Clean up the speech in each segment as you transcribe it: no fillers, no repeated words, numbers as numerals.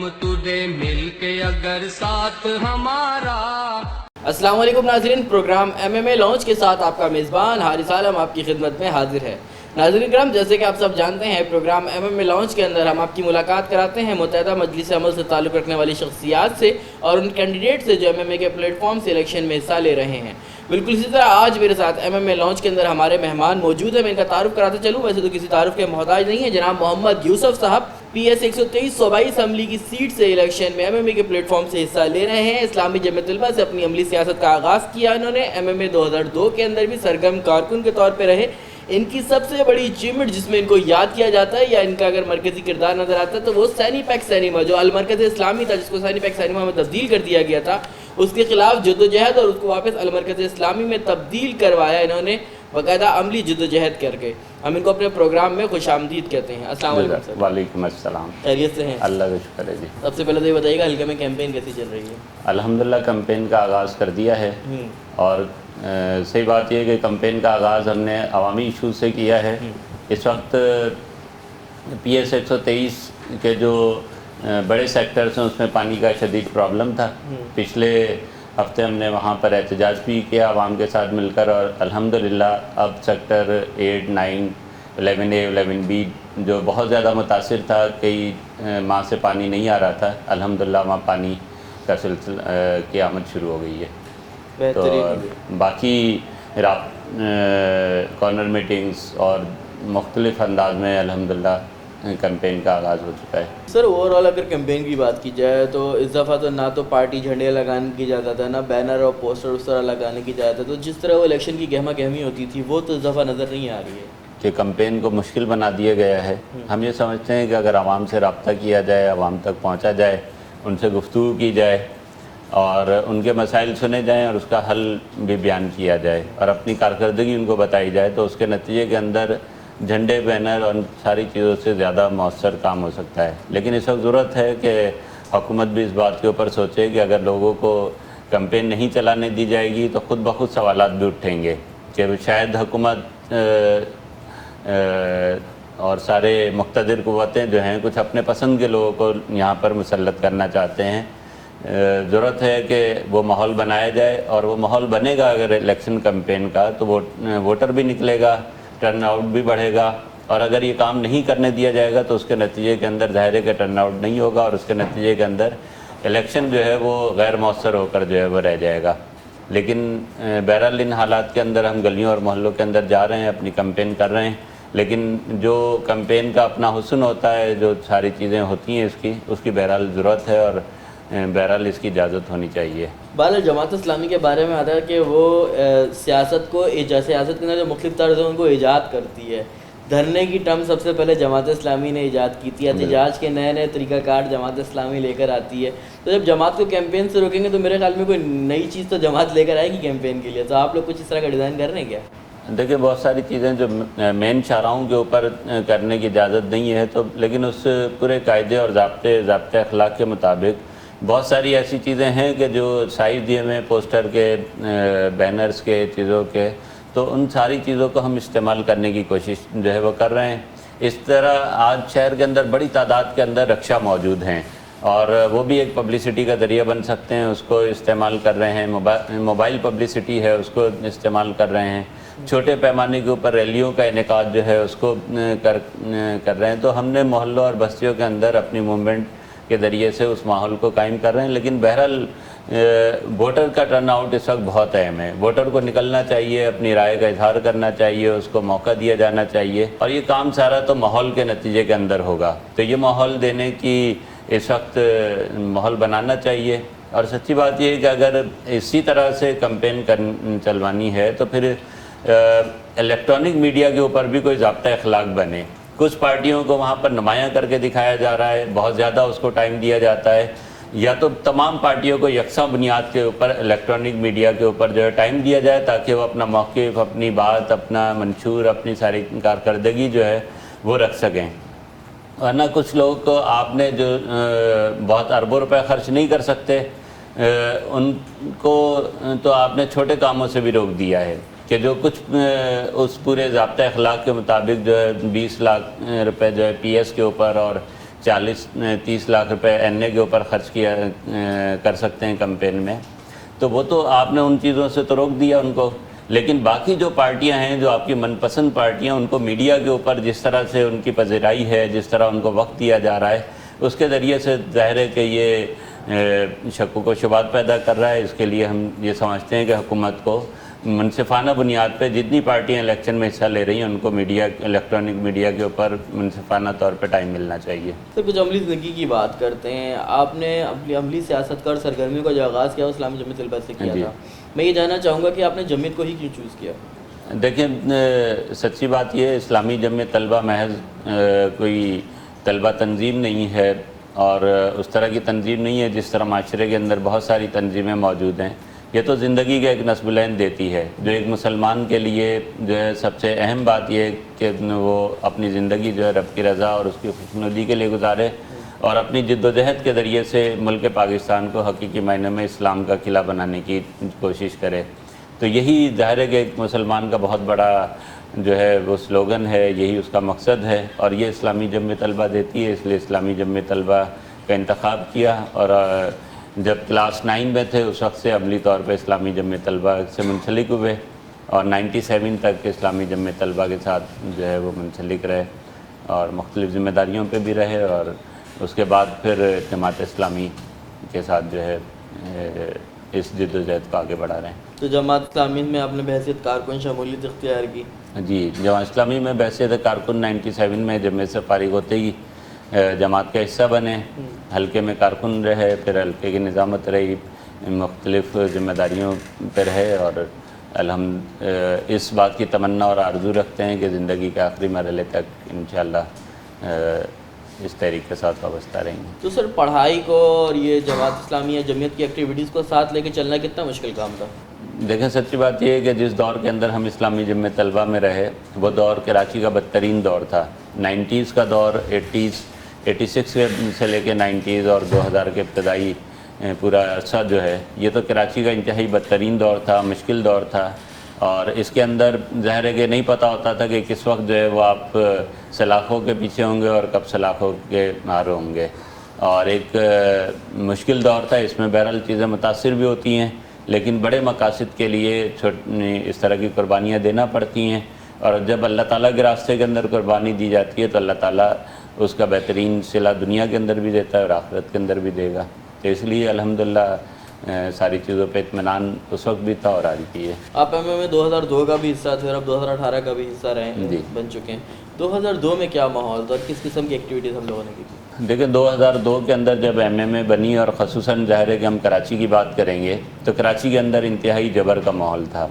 ہم تجھے مل کے اگر ساتھ ہمارا۔ السلام علیکم ناظرین، پروگرام MMA لانچ کے ساتھ آپ کا میزبان حارث عالم آپ کی خدمت میں حاضر ہے۔ ناظرین کرام، جیسے کہ آپ سب جانتے ہیں، پروگرام MMA لانچ کے اندر ہم آپ کی ملاقات کراتے ہیں متحدہ مجلس عمل سے تعلق رکھنے والی شخصیات سے اور ان کینڈیڈیٹ سے جو MMA کے پلیٹ فارم سے الیکشن میں حصہ لے رہے ہیں۔ بالکل اسی طرح آج میرے ساتھ MMA لانچ کے اندر ہمارے مہمان موجود ہیں۔ میں ان کا تعارف کراتے چلوں، ویسے تو کسی تعارف کے محتاج نہیں ہے۔ جناب محمد یوسف صاحب PS 123 صوبائی اسمبلی کی سیٹ سے الیکشن میں MMA کے پلیٹ فارم سے حصہ لے رہے ہیں۔ اسلامی جمعیت طلبہ سے اپنی عملی سیاست کا آغاز کیا انہوں نے۔ MMA 2002 کے اندر بھی سرگرم کارکن کے طور پہ رہے۔ ان کی سب سے بڑی اچیومنٹ جس میں ان کو یاد کیا جاتا ہے یا ان کا اگر مرکزی کردار نظر آتا ہے تو وہ سینی پیک سینما، جو المرکز اسلامی تھا جس کو سینی پیک سینما میں تبدیل کر دیا گیا تھا، اس کے خلاف جدوجہد اور اس کو واپس المرکز اسلامی میں تبدیل کروایا انہوں نے باقاعدہ عملی جدوجہد کر کے۔ ہم ان کو اپنے پروگرام میں خوش آمدید کہتے ہیں۔ السلام علیکم سر۔ وعلیکم السلام۔ خیریت سے ہیں؟ اللہ کا شکر ہے جی۔ سب سے پہلے تو یہ بتائیے گا حلقے میں کیمپین کیسی چل رہی ہے؟ الحمدللہ کمپین کا آغاز کر دیا ہے، اور صحیح بات یہ ہے کہ کمپین کا آغاز ہم نے عوامی ایشو سے کیا ہے۔ اس وقت PS 123 کے جو بڑے سیکٹرز ہیں اس میں پانی کا شدید پرابلم تھا۔ پچھلے ہفتے ہم نے وہاں پر احتجاج بھی کیا عوام کے ساتھ مل کر، اور الحمدللہ اب سیکٹر 8، 9، 11A، 11B جو بہت زیادہ متاثر تھا، کئی ماہ سے پانی نہیں آ رہا تھا، الحمدللہ وہاں پانی کا سلسلہ کی آمد شروع ہو گئی ہے۔ تو باقی کارنر میٹنگز اور مختلف انداز میں الحمدللہ کیمپین کا آغاز ہو چکا ہے۔ سر اوور آل اگر کیمپین کی بات کی جائے تو اس دفعہ تو نہ تو پارٹی جھنڈے لگانے کی اجازت ہے، نہ بینر اور پوسٹر اس طرح لگانے کی اجازت ہے، تو جس طرح وہ الیکشن کی گہما گہمی ہوتی تھی وہ تو اس دفعہ نظر نہیں آ رہی ہے کہ کیمپین کو مشکل بنا دیا گیا ہے۔ ہم یہ سمجھتے ہیں کہ اگر عوام سے رابطہ کیا جائے، عوام تک پہنچا جائے، ان سے گفتگو کی جائے اور ان کے مسائل سنے جائیں اور اس کا حل بھی بیان کیا جائے اور اپنی کارکردگی ان کو بتائی جائے، تو اس کے نتیجے کے اندر جھنڈے، بینر اور ساری چیزوں سے زیادہ مؤثر کام ہو سکتا ہے۔ لیکن اس وقت ضرورت ہے کہ حکومت بھی اس بات کے اوپر سوچے کہ اگر لوگوں کو کیمپین نہیں چلانے دی جائے گی تو خود بخود سوالات بھی اٹھیں گے کہ شاید حکومت اور سارے مقتدر قوتیں جو ہیں کچھ اپنے پسند کے لوگوں کو یہاں پر مسلط کرنا چاہتے ہیں۔ ضرورت ہے کہ وہ ماحول بنایا جائے، اور وہ ماحول بنے گا اگر الیکشن کیمپین کا تو ووٹر بھی نکلے گا، ٹرن آؤٹ بھی بڑھے گا، اور اگر یہ کام نہیں کرنے دیا جائے گا تو اس کے نتیجے کے اندر ظاہر ہے کہ ٹرن آؤٹ نہیں ہوگا، اور اس کے نتیجے کے اندر الیکشن جو ہے وہ غیر مؤثر ہو کر جو ہے وہ رہ جائے گا۔ لیکن بہرحال ان حالات کے اندر ہم گلیوں اور محلوں کے اندر جا رہے ہیں، اپنی کیمپین کر رہے ہیں، لیکن جو کیمپین کا اپنا حسن ہوتا ہے، جو ساری چیزیں ہوتی ہیں اس کی بہرحال ضرورت ہے، اور بہرحال اس کی اجازت ہونی چاہیے۔ بہرحال جماعت اسلامی کے بارے میں آتا ہے کہ وہ سیاست کے اندر جو مختلف طرز ہیں ان کو ایجاد کرتی ہے۔ دھرنے کی ٹرم سب سے پہلے جماعت اسلامی نے ایجاد کی تھی، احتجاج کے نئے نئے طریقہ کار جماعت اسلامی لے کر آتی ہے۔ تو جب جماعت کو کیمپین سے روکیں گے تو میرے خیال میں کوئی نئی چیز تو جماعت لے کر آئے گی کیمپین کے لیے، تو آپ لوگ کچھ اس طرح کا ڈیزائن کر رہے ہیں کیا؟ دیکھیں بہت ساری چیزیں جو مین شاہراہوں کے اوپر کرنے کی اجازت نہیں ہے، تو لیکن اس پورے قاعدے اور ضابطے اخلاق کے مطابق بہت ساری ایسی چیزیں ہیں کہ جو سائز دیے ہوئے پوسٹر کے، بینرز کے، چیزوں کے، تو ان ساری چیزوں کو ہم استعمال کرنے کی کوشش جو ہے وہ کر رہے ہیں۔ اس طرح آج شہر کے اندر بڑی تعداد کے اندر رکشہ موجود ہیں، اور وہ بھی ایک پبلسٹی کا ذریعہ بن سکتے ہیں، اس کو استعمال کر رہے ہیں۔ موبائل پبلسٹی ہے، اس کو استعمال کر رہے ہیں۔ چھوٹے پیمانے کے اوپر ریلیوں کا انعقاد جو ہے اس کو کر رہے ہیں۔ تو ہم نے محلوں اور بستیوں کے اندر اپنی موومنٹ کے ذریعے سے اس ماحول کو قائم کر رہے ہیں۔ لیکن بہرحال ووٹر کا ٹرن آؤٹ اس وقت بہت اہم ہے۔ ووٹر کو نکلنا چاہیے، اپنی رائے کا اظہار کرنا چاہیے، اس کو موقع دیا جانا چاہیے، اور یہ کام سارا تو ماحول کے نتیجے کے اندر ہوگا۔ تو یہ ماحول دینے کی اس وقت ماحول بنانا چاہیے، اور سچی بات یہ ہے کہ اگر اسی طرح سے کیمپین چلوانی ہے تو پھر الیکٹرانک میڈیا کے اوپر بھی کوئی ضابطہ اخلاق بنے۔ کچھ پارٹیوں کو وہاں پر نمایاں کر کے دکھایا جا رہا ہے، بہت زیادہ اس کو ٹائم دیا جاتا ہے، یا تو تمام پارٹیوں کو یکساں بنیاد کے اوپر الیکٹرانک میڈیا کے اوپر جو ہے ٹائم دیا جائے تاکہ وہ اپنا موقف، اپنی بات، اپنا منشور، اپنی ساری کارکردگی جو ہے وہ رکھ سکیں۔ ورنہ کچھ لوگ کو آپ نے جو بہت اربوں روپے خرچ نہیں کر سکتے، ان کو تو آپ نے چھوٹے کاموں سے بھی روک دیا ہے کہ جو کچھ اس پورے ضابطۂ اخلاق کے مطابق جو ہے 20 لاکھ روپے جو ہے PS کے اوپر اور 40-30 لاکھ روپے این اے کے اوپر خرچ کر سکتے ہیں کمپین میں، تو وہ تو آپ نے ان چیزوں سے تو روک دیا ان کو، لیکن باقی جو پارٹیاں ہیں، جو آپ کی من پسند پارٹیاں، ان کو میڈیا کے اوپر جس طرح سے ان کی پذیرائی ہے، جس طرح ان کو وقت دیا جا رہا ہے، اس کے ذریعے سے ظاہر ہے کہ یہ شکوک و شبہات پیدا کر رہا ہے۔ اس کے لیے ہم یہ سمجھتے ہیں کہ حکومت کو منصفانہ بنیاد پہ جتنی پارٹیاں الیکشن میں حصہ لے رہی ہیں ان کو میڈیا، الیکٹرانک میڈیا کے اوپر منصفانہ طور پہ ٹائم ملنا چاہیے۔ تو کچھ عملی زندگی کی بات کرتے ہیں، آپ نے اپنی عملی سیاست کا اور سرگرمیوں کا جو آغاز کیا وہ اسلامی جمعیت طلبہ سے کیا تھا۔ میں یہ جاننا چاہوں گا کہ آپ نے جمعیت کو ہی کیوں چوز کیا؟ دیکھیں، سچی بات یہ ہے، اسلامی جمعیت طلبہ محض کوئی طلبہ تنظیم نہیں ہے، اور اس طرح کی تنظیم نہیں ہے جس طرح معاشرے کے اندر بہت ساری تنظیمیں موجود ہیں۔ یہ تو زندگی کا ایک نصب العین دیتی ہے، جو ایک مسلمان کے لیے جو ہے سب سے اہم بات یہ ہے کہ وہ اپنی زندگی جو ہے رب کی رضا اور اس کی خوشنودی کے لیے گزارے، اور اپنی جد و جہد کے ذریعے سے ملک پاکستان کو حقیقی معنی میں اسلام کا قلعہ بنانے کی کوشش کرے۔ تو یہی ظاہر ہے کہ ایک مسلمان کا بہت بڑا جو ہے وہ سلوگن ہے، یہی اس کا مقصد ہے، اور یہ اسلامی جمعیت طلبہ دیتی ہے۔ اس لیے اسلامی جمعیت طلبہ کا انتخاب کیا، اور جب کلاس 9 میں تھے اس وقت سے عملی طور پہ اسلامی جمعیت طلبہ سے منسلک ہوئے، اور 97 تک اسلامی جمعیت طلبہ کے ساتھ جو ہے وہ منسلک رہے، اور مختلف ذمہ داریوں پہ بھی رہے، اور اس کے بعد پھر جماعت اسلامی کے ساتھ جو ہے اس جد و جہد کو آگے بڑھا رہے ہیں۔ تو جماعت اسلامی میں آپ نے بحیثیت کارکن شمولیت اختیار کی؟ جی، جماعت اسلامی میں بحیثیت کارکن 97 میں جمعیت سے فارغ ہوتے ہی جماعت کا حصہ بنے، حلقے میں کارکن رہے، پھر حلقے کی نظامت رہی، مختلف ذمہ داریوں پہ رہے، اور اس بات کی تمنا اور آرزو رکھتے ہیں کہ زندگی کے آخری مرحلے تک انشاءاللہ اس تحریک کے ساتھ وابستہ رہیں گے۔ تو سر، پڑھائی کو اور یہ جماعت اسلامی یا جمعیت کی ایکٹیویٹیز کو ساتھ لے کے چلنا کتنا مشکل کام تھا؟ دیکھیں، سچی بات یہ ہے کہ جس دور کے اندر ہم اسلامی جمعیت طلبہ میں رہے وہ دور کراچی کا بدترین دور تھا۔ 90s کا دور، 86 سے لے کے 90s اور 2000 کے ابتدائی پورا عرصہ جو ہے، یہ تو کراچی کا انتہائی بدترین دور تھا، مشکل دور تھا، اور اس کے اندر ظاہر ہے کہ نہیں پتہ ہوتا تھا کہ کس وقت جو ہے وہ آپ سلاخوں کے پیچھے ہوں گے اور کب سلاخوں کے مار ہوں گے، اور ایک مشکل دور تھا۔ اس میں بہرحال چیزیں متاثر بھی ہوتی ہیں، لیکن بڑے مقاصد کے لیے اس طرح کی قربانیاں دینا پڑتی ہیں، اور جب اللہ تعالیٰ کے راستے کے اندر قربانی دی جاتی ہے تو اللہ تعالیٰ اس کا بہترین صلہ دنیا کے اندر بھی دیتا ہے اور آخرت کے اندر بھی دے گا۔ تو اس لیے الحمدللہ ساری چیزوں پہ اطمینان اس وقت بھی تھا اور آج بھی ہے۔ آپ ایم ایم میں 2002 کا بھی حصہ تھے اور اب 2018 کا بھی حصہ رہے ہیں، بن چکے ہیں۔ 2002 میں کیا ماحول تھا اور کس قسم کی ایکٹیویٹیز ہم لوگوں نے کی تھی؟ دیکھیں، 2002 کے اندر جب ایم ایم اے بنی، اور خصوصاً ظاہر ہے کہ ہم کراچی کی بات کریں گے تو کراچی کے اندر انتہائی جبر کا ماحول تھا۔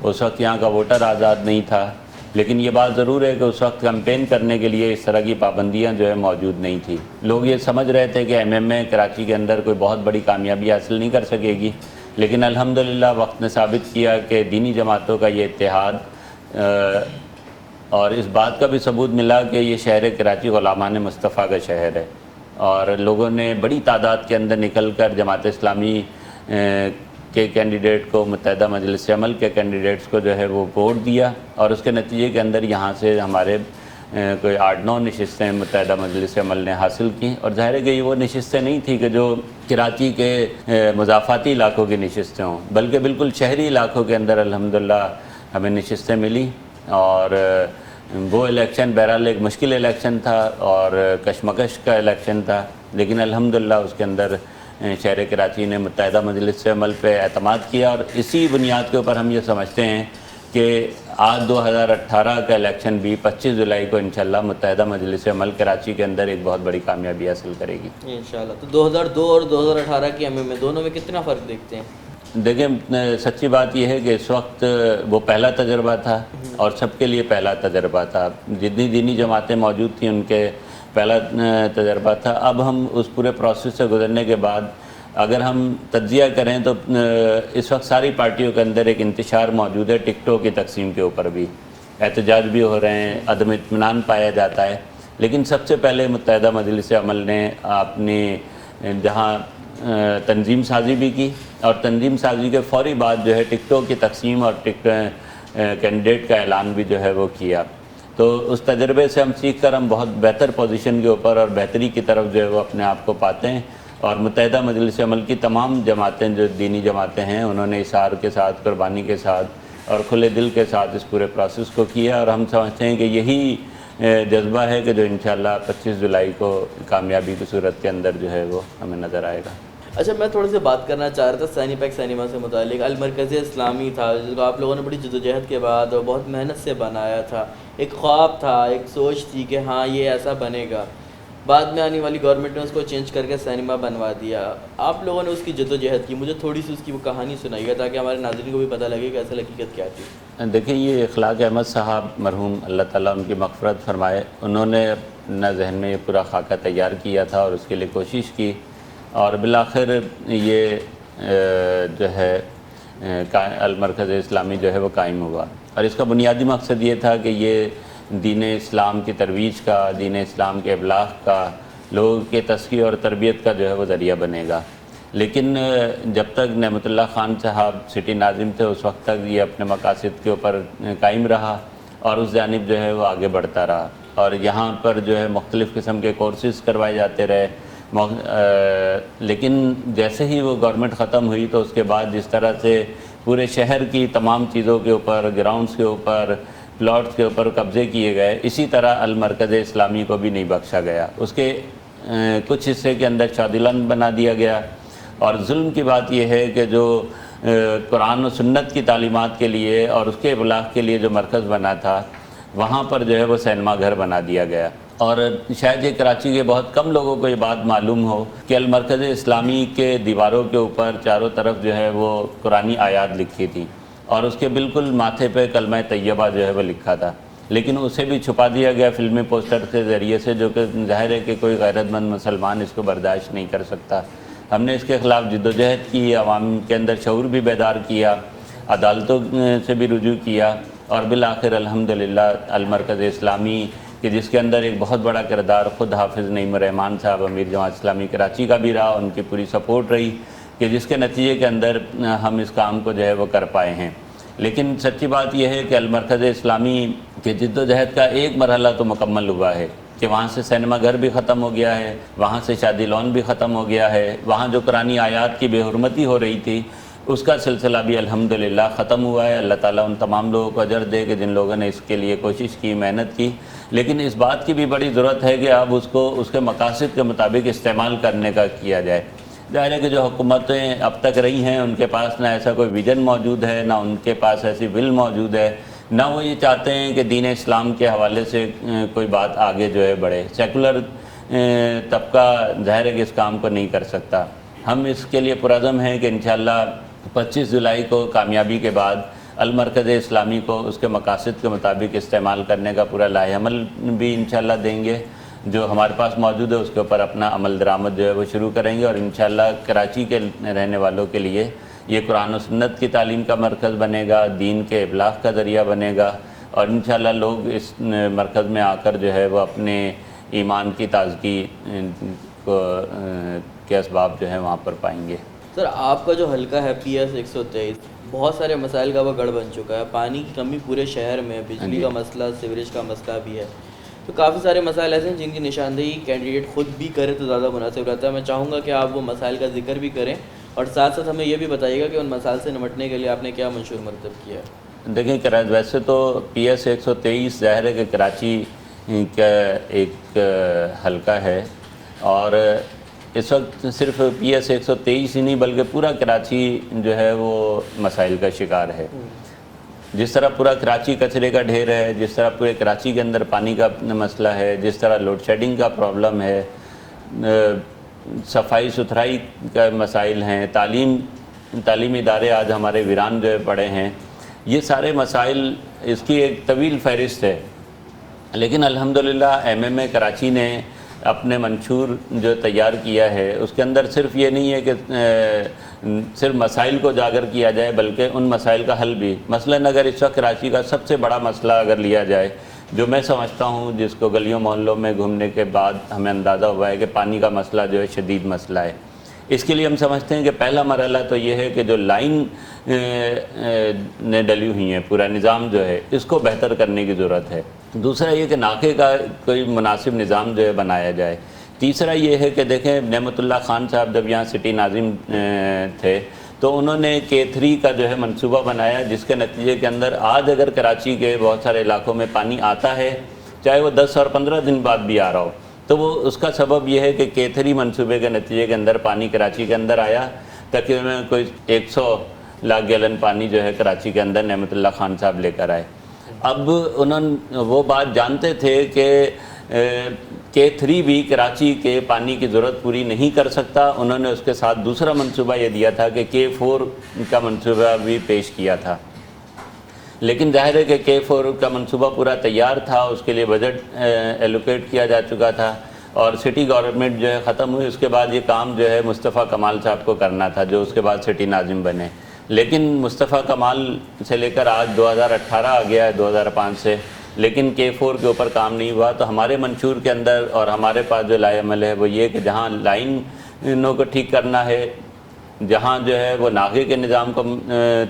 اس وقت یہاں کا ووٹر آزاد نہیں تھا، لیکن یہ بات ضرور ہے کہ اس وقت کمپین کرنے کے لیے اس طرح کی پابندیاں جو ہے موجود نہیں تھی۔ لوگ یہ سمجھ رہے تھے کہ ایم ایم اے کراچی کے اندر کوئی بہت بڑی کامیابی حاصل نہیں کر سکے گی، لیکن الحمدللہ وقت نے ثابت کیا کہ دینی جماعتوں کا یہ اتحاد، اور اس بات کا بھی ثبوت ملا کہ یہ شہر کراچی غلامان مصطفیٰ کا شہر ہے، اور لوگوں نے بڑی تعداد کے اندر نکل کر جماعت اسلامی کے کینڈیڈیٹ کو، متحدہ مجلس عمل کے کینڈیڈیٹس کو جو ہے وہ ووٹ دیا، اور اس کے نتیجے کے اندر یہاں سے ہمارے کوئی 8-9 نشستیں متحدہ مجلس عمل نے حاصل کی، اور ظاہر ہے کہ یہ وہ نشستیں نہیں تھی کہ جو کراچی کے مضافاتی علاقوں کی نشستیں ہوں، بلکہ بالکل شہری علاقوں کے اندر الحمدللہ ہمیں نشستیں ملی، اور وہ الیکشن بہرحال ایک مشکل الیکشن تھا اور کشمکش کا الیکشن تھا، لیکن الحمدللہ اس کے اندر شہر کراچی نے متحدہ مجلس عمل پہ اعتماد کیا، اور اسی بنیاد کے اوپر ہم یہ سمجھتے ہیں کہ آج 2018 کا الیکشن بھی 25 جولائی کو انشاءاللہ متحدہ مجلس عمل کراچی کے اندر ایک بہت بڑی کامیابی حاصل کرے گی انشاءاللہ۔ تو 2002 اور 2018 کی ایم ایم اے دونوں میں کتنا فرق دیکھتے ہیں؟ دیکھیں، سچی بات یہ ہے کہ اس وقت وہ پہلا تجربہ تھا، اور سب کے لیے پہلا تجربہ تھا، جتنی دینی جماعتیں موجود تھیں ان کے پہلا تجربہ تھا۔ اب ہم اس پورے پروسیس سے گزرنے کے بعد اگر ہم تجزیہ کریں تو اس وقت ساری پارٹیوں کے اندر ایک انتشار موجود ہے ٹکٹوں کی تقسیم کے اوپر بھی، احتجاج بھی ہو رہے ہیں، عدم اطمینان پایا جاتا ہے، لیکن سب سے پہلے متحدہ مجلس عمل نے اپنی جہاں تنظیم سازی بھی کی، اور تنظیم سازی کے فوری بعد جو ہے ٹکٹوں کی تقسیم اور کینڈیڈیٹ کا اعلان بھی جو ہے وہ کیا۔ تو اس تجربے سے ہم سیکھ کر ہم بہت بہتر پوزیشن کے اوپر اور بہتری کی طرف جو ہے وہ اپنے آپ کو پاتے ہیں، اور متحدہ مجلس عمل کی تمام جماعتیں جو دینی جماعتیں ہیں انہوں نے اصرار کے ساتھ، قربانی کے ساتھ اور کھلے دل کے ساتھ اس پورے پروسیس کو کیا، اور ہم سمجھتے ہیں کہ یہی جذبہ ہے کہ جو انشاءاللہ 25 جولائی کو کامیابی کی صورت کے اندر جو ہے وہ ہمیں نظر آئے گا۔ اچھا، میں تھوڑی سی بات کرنا چاہ رہا تھا سینی پیک سینما سے متعلق۔ المرکز اسلامی تھا جس کو آپ لوگوں نے بڑی جدوجہد کے بعد اور بہت محنت سے بنایا تھا، ایک خواب تھا، ایک سوچ تھی کہ ہاں یہ ایسا بنے گا۔ بعد میں آنے والی گورنمنٹ نے اس کو چینج کر کے سینما بنوا دیا۔ آپ لوگوں نے اس کی جدوجہد کی، مجھے تھوڑی سی اس کی وہ کہانی سنائیے تاکہ ہمارے ناظرین کو بھی پتہ لگے کہ اصل حقیقت کیا تھی۔ دیکھیں، یہ اخلاق احمد صاحب مرحوم اللہ تعالیٰ ان کی مغفرت فرمائے، انہوں نے اپنا ذہن میں یہ پورا خاکہ تیار کیا تھا اور اس کے لیے کوشش کی، اور بالآخر یہ جو ہے المرکز اسلامی جو ہے وہ قائم ہوا، اور اس کا بنیادی مقصد یہ تھا کہ یہ دین اسلام کی ترویج کا، دین اسلام کے ابلاغ کا، لوگوں کے تزکیہ اور تربیت کا جو ہے وہ ذریعہ بنے گا۔ لیکن جب تک نعمت اللہ خان صاحب سٹی ناظم تھے اس وقت تک یہ اپنے مقاصد کے اوپر قائم رہا اور اس جانب جو ہے وہ آگے بڑھتا رہا، اور یہاں پر جو ہے مختلف قسم کے کورسز کروائے جاتے رہے۔ لیکن جیسے ہی وہ گورنمنٹ ختم ہوئی تو اس کے بعد جس طرح سے پورے شہر کی تمام چیزوں کے اوپر، گراؤنڈز کے اوپر، پلاٹس کے اوپر قبضے کیے گئے، اسی طرح المرکز اسلامی کو بھی نہیں بخشا گیا۔ اس کے کچھ حصے کے اندر شادلان بنا دیا گیا، اور ظلم کی بات یہ ہے کہ جو قرآن و سنت کی تعلیمات کے لیے اور اس کے ابلاغ کے لیے جو مرکز بنا تھا وہاں پر جو ہے وہ سینما گھر بنا دیا گیا۔ اور شاید یہ کراچی کے بہت کم لوگوں کو یہ بات معلوم ہو کہ المرکز اسلامی کے دیواروں کے اوپر چاروں طرف جو ہے وہ قرآنی آیات لکھی تھی، اور اس کے بالکل ماتھے پہ کلمہ طیبہ جو ہے وہ لکھا تھا، لیکن اسے بھی چھپا دیا گیا فلمی پوسٹر کے ذریعے سے، جو کہ ظاہر ہے کہ کوئی غیرت مند مسلمان اس کو برداشت نہیں کر سکتا۔ ہم نے اس کے خلاف جدوجہد کی، عوام کے اندر شعور بھی بیدار کیا، عدالتوں سے بھی رجوع کیا، اور بالآخر الحمدللہ المرکز اسلامی کہ جس کے اندر ایک بہت بڑا کردار خود حافظ نعیم الرحمان صاحب امیر جماعت اسلامی کراچی کا بھی رہا، ان کی پوری سپورٹ رہی، کہ جس کے نتیجے کے اندر ہم اس کام کو جو ہے وہ کر پائے ہیں۔ لیکن سچی بات یہ ہے کہ المرکز اسلامی کے جد و جہد کا ایک مرحلہ تو مکمل ہوا ہے کہ وہاں سے سینما گھر بھی ختم ہو گیا ہے، وہاں سے شادی لون بھی ختم ہو گیا ہے، وہاں جو قرآنی آیات کی بے حرمتی ہو رہی تھی اس کا سلسلہ بھی الحمدللہ ختم ہوا ہے۔ اللہ تعالیٰ ان تمام لوگوں کو اجر دے کہ جن لوگوں نے اس کے لیے کوشش کی، محنت کی، لیکن اس بات کی بھی بڑی ضرورت ہے کہ اب اس کو اس کے مقاصد کے مطابق استعمال کرنے کا کیا جائے۔ ظاہر ہے کہ جو حکومتیں اب تک رہی ہیں ان کے پاس نہ ایسا کوئی ویژن موجود ہے، نہ ان کے پاس ایسی ول موجود ہے، نہ وہ یہ چاہتے ہیں کہ دین اسلام کے حوالے سے کوئی بات آگے جو ہے بڑھے۔ سیکولر طبقہ ظاہر ہے کہ اس کام کو نہیں کر سکتا۔ ہم اس کے لیے پرعزم ہیں کہ انشاءاللہ 25 جولائی کو کامیابی کے بعد المرکز اسلامی کو اس کے مقاصد کے مطابق استعمال کرنے کا پورا لائحہ عمل بھی انشاءاللہ دیں گے، جو ہمارے پاس موجود ہے اس کے اوپر اپنا عمل درآمد جو ہے وہ شروع کریں گے، اور انشاءاللہ کراچی کے رہنے والوں کے لیے یہ قرآن و سنت کی تعلیم کا مرکز بنے گا، دین کے ابلاغ کا ذریعہ بنے گا، اور انشاءاللہ لوگ اس مرکز میں آ کر جو ہے وہ اپنے ایمان کی تازگی کے اسباب جو ہیں وہاں پر پائیں گے۔ سر، آپ کا جو حلقہ ہے PS 123 بہت سارے مسائل کا وہ گڑھ بن چکا ہے، پانی کی کمی پورے شہر میں، بجلی کا مسئلہ، سیوریج کا مسئلہ بھی ہے، تو کافی سارے مسائل ایسے ہیں جن کی نشاندہی کینڈیڈیٹ خود بھی کرے تو زیادہ مناسب رہتا ہے۔ میں چاہوں گا کہ آپ وہ مسائل کا ذکر بھی کریں اور ساتھ ساتھ ہمیں یہ بھی بتائیے گا کہ ان مسائل سے نمٹنے کے لیے آپ نے کیا منشور مرتب کیا ہے۔ دیکھیں، ویسے تو PS 123 ظاہر ہے کہ کراچی کا ایک حلقہ ہے، اور اس وقت صرف PS 123 ہی نہیں بلکہ پورا کراچی جو ہے وہ مسائل کا شکار ہے۔ جس طرح پورا کراچی کچرے کا ڈھیر ہے، جس طرح پورے کراچی کے اندر پانی کا مسئلہ ہے، جس طرح لوڈ شیڈنگ کا پرابلم ہے، صفائی ستھرائی کا مسائل ہیں، تعلیمی ادارے آج ہمارے ویران جو ہے پڑے ہیں، یہ سارے مسائل اس کی ایک طویل فہرست ہے۔ لیکن الحمدللہ MMA کراچی نے اپنے منشور جو تیار کیا ہے اس کے اندر صرف یہ نہیں ہے کہ صرف مسائل کو اجاگر کیا جائے بلکہ ان مسائل کا حل بھی۔ مثلاً اگر اس وقت کراچی کا سب سے بڑا مسئلہ اگر لیا جائے، جو میں سمجھتا ہوں جس کو گلیوں محلوں میں گھومنے کے بعد ہمیں اندازہ ہوا ہے کہ پانی کا مسئلہ جو ہے شدید مسئلہ ہے، اس کے لیے ہم سمجھتے ہیں کہ پہلا مرحلہ تو یہ ہے کہ جو لائن نے ڈلی ہوئی ہیں، پورا نظام جو ہے اس کو بہتر کرنے کی ضرورت ہے۔ دوسرا یہ کہ ناکے کا کوئی مناسب نظام جو ہے بنایا جائے. تیسرا یہ ہے کہ دیکھیں نعمت اللہ خان صاحب جب یہاں سٹی ناظم تھے تو انہوں نے K3 کا جو ہے منصوبہ بنایا، جس کے نتیجے کے اندر آج اگر کراچی کے بہت سارے علاقوں میں پانی آتا ہے، چاہے وہ 10 اور 15 دن بعد بھی آ رہا ہو، تو وہ اس کا سبب یہ ہے کہ K3 منصوبے کے نتیجے کے اندر پانی کراچی کے اندر آیا. تقریباً کوئی 100 لاکھ گیلن پانی جو ہے کراچی کے اندر نعمت اللہ خان صاحب لے کر آئے. اب انہوں نے وہ بات جانتے تھے کہ K3 بھی کراچی کے پانی کی ضرورت پوری نہیں کر سکتا. انہوں نے اس کے ساتھ دوسرا منصوبہ یہ دیا تھا کہ K4 کا منصوبہ بھی پیش کیا تھا. لیکن ظاہر ہے کہ K4 کا منصوبہ پورا تیار تھا، اس کے لیے بجٹ ایلوکیٹ کیا جا چکا تھا اور سٹی گورنمنٹ جو ہے ختم ہوئی. اس کے بعد یہ کام جو ہے مصطفیٰ کمال صاحب کو کرنا تھا، جو اس کے بعد سٹی ناظم بنے. لیکن مصطفیٰ کمال سے لے کر آج 2018 آ گیا ہے 2005 سے، لیکن K4 کے اوپر کام نہیں ہوا. تو ہمارے منشور کے اندر اور ہمارے پاس جو لائے عمل ہے وہ یہ کہ جہاں لائنوں کو ٹھیک کرنا ہے، جہاں جو ہے وہ ناغے کے نظام کو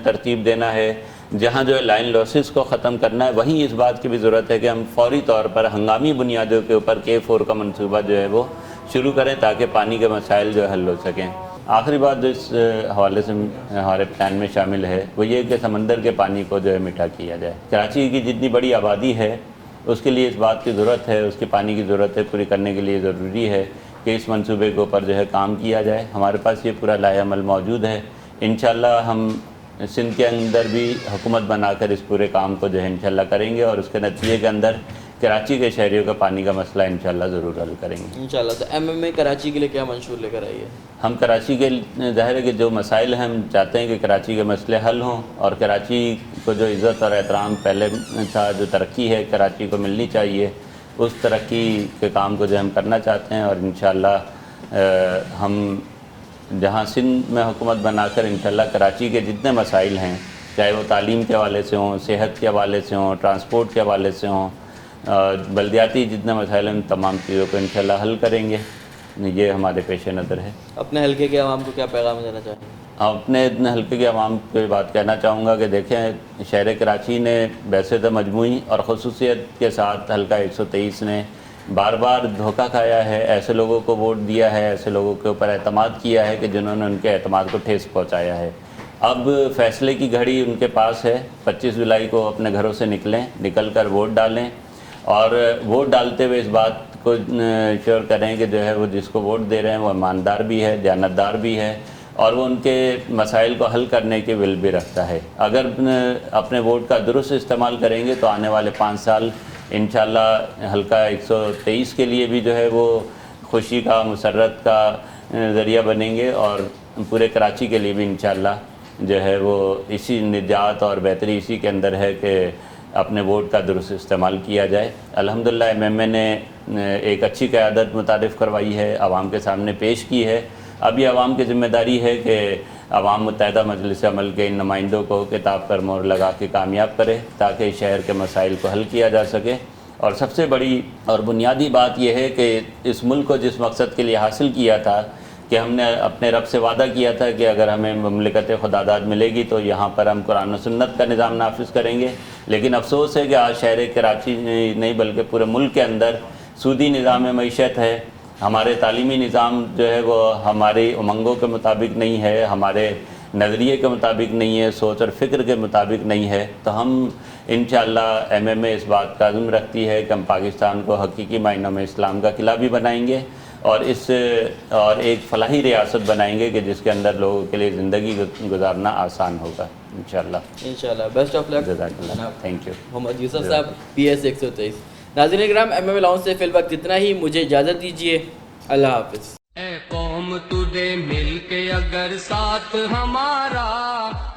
ترتیب دینا ہے، جہاں جو ہے لائن لاسز کو ختم کرنا ہے، وہیں اس بات کی بھی ضرورت ہے کہ ہم فوری طور پر ہنگامی بنیادوں کے اوپر K4 کا منصوبہ جو ہے وہ شروع کریں تاکہ پانی کے مسائل جو حل ہو سکیں. آخری بات جو اس حوالے سے ہمارے پلان میں شامل ہے وہ یہ کہ سمندر کے پانی کو جو ہے میٹھا کیا جائے. کراچی کی جتنی بڑی آبادی ہے اس کے لیے اس بات کی ضرورت ہے، اس کی پانی کی ضرورت ہے، پوری کرنے کے لیے ضروری ہے کہ اس منصوبے کے اوپر جو ہے کام کیا جائے. ہمارے پاس یہ پورا لائحہ عمل موجود ہے. انشاءاللہ ہم سندھ کے اندر بھی حکومت بنا کر اس پورے کام کو جو ہے انشاءاللہ کریں گے اور اس کے نتیجے کے اندر کراچی کے شہریوں کا پانی کا مسئلہ انشاءاللہ ضرور حل کریں گے انشاءاللہ. تو MMA کراچی کے لیے کیا منشور لے کر آئی ہے؟ ہم کراچی کے ظاہر ہے کہ جو مسائل ہیں ہم چاہتے ہیں کہ کراچی کے مسئلے حل ہوں اور کراچی کو جو عزت اور احترام پہلے تھا، جو ترقی ہے کراچی کو ملنی چاہیے، اس ترقی کے کام کو جو ہم کرنا چاہتے ہیں. اور انشاءاللہ ہم جہاں سندھ میں حکومت بنا کر انشاءاللہ کراچی کے جتنے مسائل ہیں، چاہے وہ تعلیم کے حوالے سے ہوں، صحت کے حوالے سے ہوں، ٹرانسپورٹ کے حوالے سے ہوں، بلدیاتی جتنے مسائل ہیں ان تمام چیزوں کو انشاءاللہ حل کریں گے. یہ ہمارے پیش نظر ہے. اپنے حلقے کے عوام کو کیا پیغام دینا چاہیں گے؟ اپنے حلقے کے عوام کو یہ بات کہنا چاہوں گا کہ دیکھیں شہر کراچی نے ویسے تو مجموعی اور خصوصیت کے ساتھ حلقہ 123 نے بار بار دھوکہ کھایا ہے، ایسے لوگوں کو ووٹ دیا ہے، ایسے لوگوں کے اوپر اعتماد کیا ہے کہ جنہوں نے ان کے اعتماد کو ٹھیس پہنچایا ہے. اب فیصلے کی گھڑی ان کے پاس ہے. 25 جولائی کو اپنے گھروں سے نکل کر ووٹ ڈالیں اور ووٹ ڈالتے ہوئے اس بات کو شیور کریں کہ جو ہے وہ جس کو ووٹ دے رہے ہیں وہ ایماندار بھی ہے، دیانتدار بھی ہے اور وہ ان کے مسائل کو حل کرنے کے ول بھی رکھتا ہے. اگر اپنے ووٹ کا درست استعمال کریں گے تو آنے والے 5 سال انشاءاللہ حلقہ 123 کے لیے بھی جو ہے وہ خوشی کا، مسرت کا ذریعہ بنیں گے اور پورے کراچی کے لیے بھی انشاءاللہ جو ہے وہ اسی نجات اور بہتری اسی کے اندر ہے کہ اپنے ووٹ کا درست استعمال کیا جائے. الحمدللہ MMA نے ایک اچھی قیادت متعارف کروائی ہے، عوام کے سامنے پیش کی ہے. اب یہ عوام کی ذمہ داری ہے کہ عوام متحدہ مجلس عمل کے ان نمائندوں کو کتاب پر مہر لگا کے کامیاب کرے تاکہ شہر کے مسائل کو حل کیا جا سکے. اور سب سے بڑی اور بنیادی بات یہ ہے کہ اس ملک کو جس مقصد کے لیے حاصل کیا تھا کہ ہم نے اپنے رب سے وعدہ کیا تھا کہ اگر ہمیں مملکت خداداد ملے گی تو یہاں پر ہم قرآن و سنت کا نظام نافذ کریں گے. لیکن افسوس ہے کہ آج شہر کراچی نہیں بلکہ پورے ملک کے اندر سودی نظام معیشت ہے. ہمارے تعلیمی نظام جو ہے وہ ہماری امنگوں کے مطابق نہیں ہے، ہمارے نظریے کے مطابق نہیں ہے، سوچ اور فکر کے مطابق نہیں ہے. تو ہم انشاءاللہ MMA اس بات کا عزم رکھتی ہے کہ ہم پاکستان کو حقیقی معنوں میں اسلام کا قلعہ بھی بنائیں گے اور ایک فلاحی ریاست بنائیں گے کہ جس کے اندر لوگوں کے لیے زندگی گزارنا آسان ہوگا انشاءاللہ. بیسٹ آف لک. جزاک اللہ. Thank you. محمد یوسف صاحب PS 123. ناظرین کرام MMA لاؤنج سے فی الوقت اتنا ہی. مجھے اجازت دیجیے. اللہ حافظ. اے قوم تجھے مل کے اگر ساتھ ہمارا